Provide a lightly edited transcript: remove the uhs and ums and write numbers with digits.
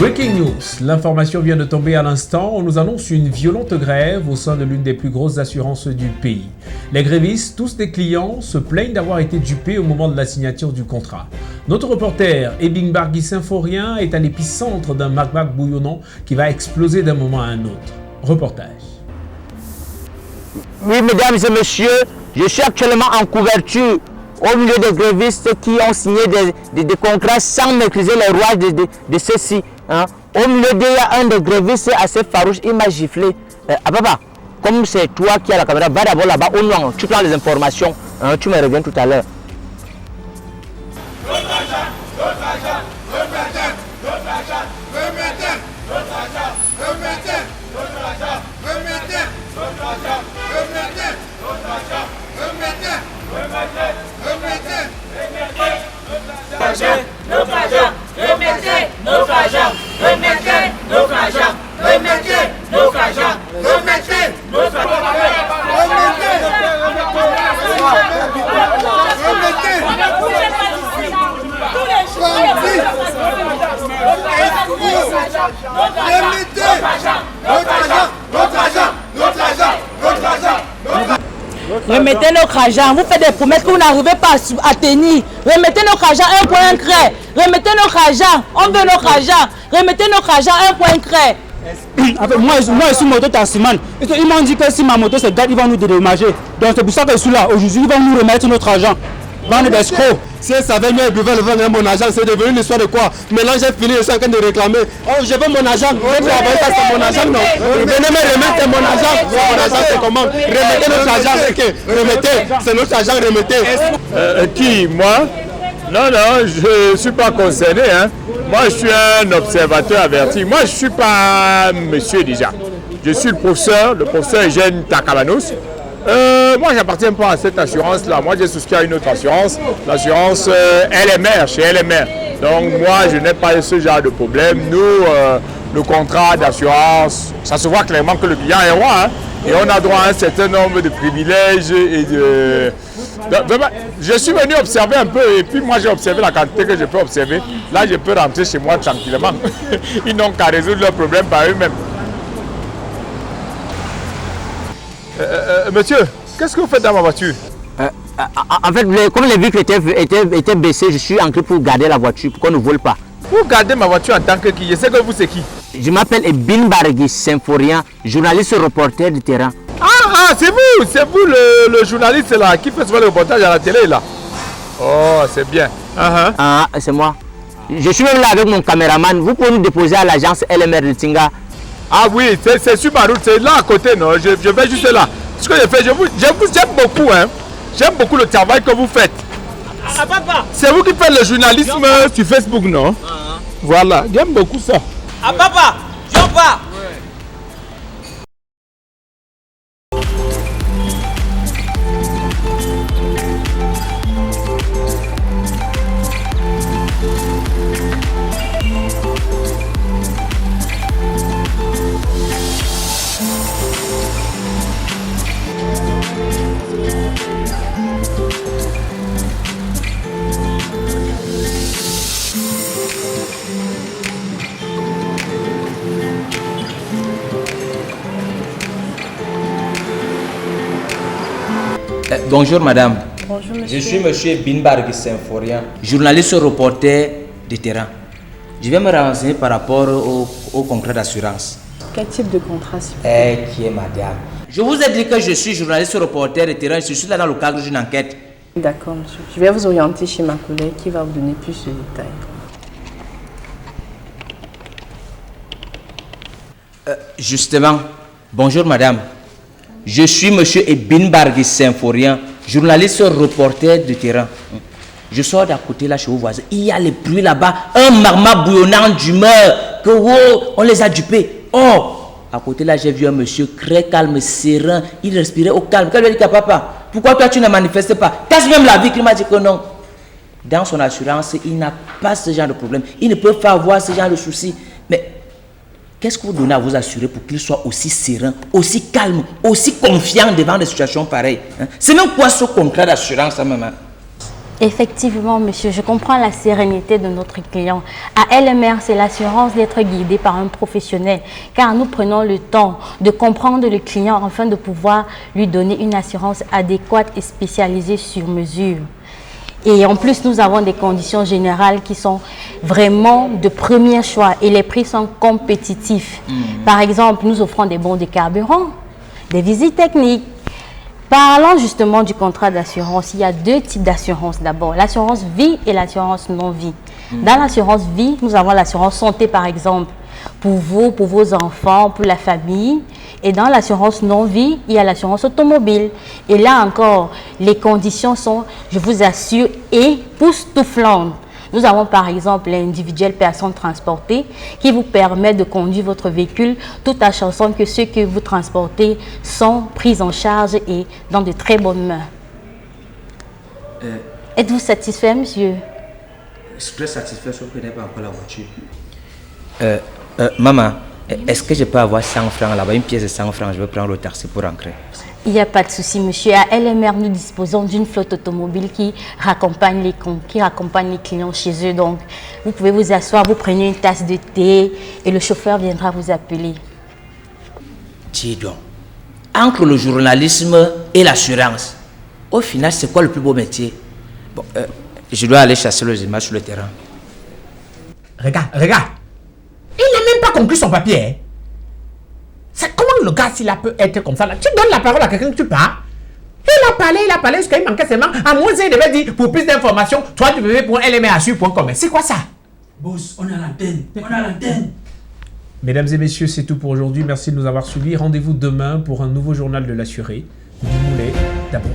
Breaking news, l'information vient de tomber à l'instant. On nous annonce une violente grève au sein de l'une des plus grosses assurances du pays. Les grévistes, tous des clients, se plaignent d'avoir été dupés au moment de la signature du contrat. Notre reporter, Ebing Bargui Symphorien, est à l'épicentre d'un magmac bouillonnant qui va exploser d'un moment à un autre. Reportage. Oui, mesdames et messieurs, je suis actuellement en couverture au milieu des grévistes qui ont signé des contrats sans maîtriser les rouages de ceux-ci. Hein. Au milieu d'eux, il y a un des grévistes assez farouche, il m'a giflé. Papa, comme c'est toi qui as la caméra, va d'abord là-bas au noir, tu prends les informations, hein, tu me reviens tout à l'heure. Remettez notre argent, vous faites des promesses que vous n'arrivez pas à tenir. Remettez notre argent, un point craie. Remettez notre argent, on veut notre argent. Remettez notre argent, un point craie. Moi, je suis moto-taximan. Ils m'ont dit que si ma moto se gâte, ils vont nous dédommager. Donc c'est pour ça que je suis là. Aujourd'hui, ils vont nous remettre notre argent. Bande d'escrocs. Si elle savait mieux, ils pouvaient le vendre mon argent. C'est devenu une histoire de quoi? Maintenant, j'ai fini, je suis en train de réclamer. Oh, je veux mon argent. Vous n'avez pas mon argent, non? Venez me remettre mon argent. Mon argent, c'est comment? Remettez notre argent. Remettez. C'est notre argent, remettez. Qui? Moi? Non, je ne suis pas concerné. Hein. Moi, je suis un observateur averti. Moi, je ne suis pas monsieur déjà. Je suis le professeur Eugène Takabanos. Moi, j'appartiens pas à cette assurance-là. Moi, j'ai souscrit à une autre assurance, l'assurance LMR, chez LMR. Donc, moi, je n'ai pas ce genre de problème. Nous, le contrat d'assurance, ça se voit clairement que le client est roi. Hein, et on a droit à un certain nombre de privilèges et de... Je suis venu observer un peu et puis moi, j'ai observé la quantité que je peux observer. Là, je peux rentrer chez moi tranquillement. Ils n'ont qu'à résoudre leurs problèmes par eux-mêmes. Monsieur, qu'est-ce que vous faites dans ma voiture? En fait, comme les vitres étaient baissées, je suis entré pour garder la voiture, pour qu'on ne vole pas. Vous gardez ma voiture en tant que qui? Je sais que vous, c'est qui? Je m'appelle Ebing Bargui Symphorien, journaliste reporter du terrain. Ah, c'est vous le journaliste là, qui fait souvent le reportage à la télé là. Oh, c'est bien. Ah, c'est moi. Je suis même là avec mon caméraman. Vous pouvez nous déposer à l'agence LMR de Tinga. Ah oui, c'est sur ma route, c'est là à côté, non? Je vais juste là. Ce que je fais, j'aime beaucoup, hein. J'aime beaucoup le travail que vous faites. Papa. C'est vous qui faites le journalisme sur Facebook, non? Voilà, j'aime beaucoup ça. Papa, j'en pars. Bonjour madame. Bonjour monsieur. Je suis monsieur Ebing Bargui Symphorien, journaliste reporter de terrain. Je vais me renseigner par rapport au contrat d'assurance. Quel type de contrat s'il vous plaît? Qui est madame? Je vous ai dit que je suis journaliste reporter de terrain, je suis là dans le cadre d'une enquête. D'accord monsieur. Je vais vous orienter chez ma collègue qui va vous donner plus de détails. Justement, bonjour madame. Je suis monsieur Ebing Bargui Symphorien, journaliste reporter de terrain. Je sors d'à côté là chez vos voisins. Il y a les bruits là-bas, un marma bouillonnant d'humeur, que oh, on les a dupés. Oh, à côté là j'ai vu un monsieur très calme, serein, il respirait au calme. Quand lui a dit papa, pourquoi toi tu ne manifestes pas? Casse même la vie qu'il m'a dit que non. Dans son assurance, il n'a pas ce genre de problème. Il ne peut pas avoir ce genre de soucis. Mais qu'est-ce que vous donnez à vos assurés pour qu'ils soient aussi sereins, aussi calmes, aussi confiants devant des situations pareilles, hein? C'est même quoi ce contrat d'assurance, maman? Effectivement, monsieur, je comprends la sérénité de notre client. À LMR, c'est l'assurance d'être guidé par un professionnel, car nous prenons le temps de comprendre le client afin de pouvoir lui donner une assurance adéquate et spécialisée sur mesure. Et en plus, nous avons des conditions générales qui sont vraiment de premier choix et les prix sont compétitifs. Par exemple, nous offrons des bons de carburant, des visites techniques. Parlons justement du contrat d'assurance. Il y a deux types d'assurance d'abord, l'assurance vie et l'assurance non-vie. Dans l'assurance vie, nous avons l'assurance santé par exemple, pour vous, pour vos enfants, pour la famille. Et dans l'assurance non-vie, il y a l'assurance automobile. Et là encore, les conditions sont, je vous assure, époustouflantes. Nous avons par exemple l'individuel personne transportée qui vous permet de conduire votre véhicule tout en sachant que ceux que vous transportez sont pris en charge et dans de très bonnes mains. Êtes-vous satisfait, monsieur? Je suis très satisfait, sauf que je n'ai pas encore la voiture. Maman, est-ce que je peux avoir 100 francs là-bas, une pièce de 100 francs, je vais prendre le taxi pour rentrer. Il n'y a pas de souci, monsieur. À LMR, nous disposons d'une flotte automobile qui raccompagne les clients chez eux. Donc, vous pouvez vous asseoir, vous prenez une tasse de thé et le chauffeur viendra vous appeler. Dis donc, entre le journalisme et l'assurance, au final, c'est quoi le plus beau métier? Bon, je dois aller chasser les images sur le terrain. Regarde. Il n'a même pas conclu son papier. Hein. Comment le gars, s'il peut être comme ça là? Tu donnes la parole à quelqu'un que tu parles. Il a parlé jusqu'à il manquait seulement. À moins il devait dire pour plus d'informations, toi tu peux pour lmasu.com. C'est quoi ça? Boss, on a l'antenne. Mesdames et messieurs, c'est tout pour aujourd'hui. Merci de nous avoir suivis. Rendez-vous demain pour un nouveau journal de l'assuré. Vous voulez d'abord.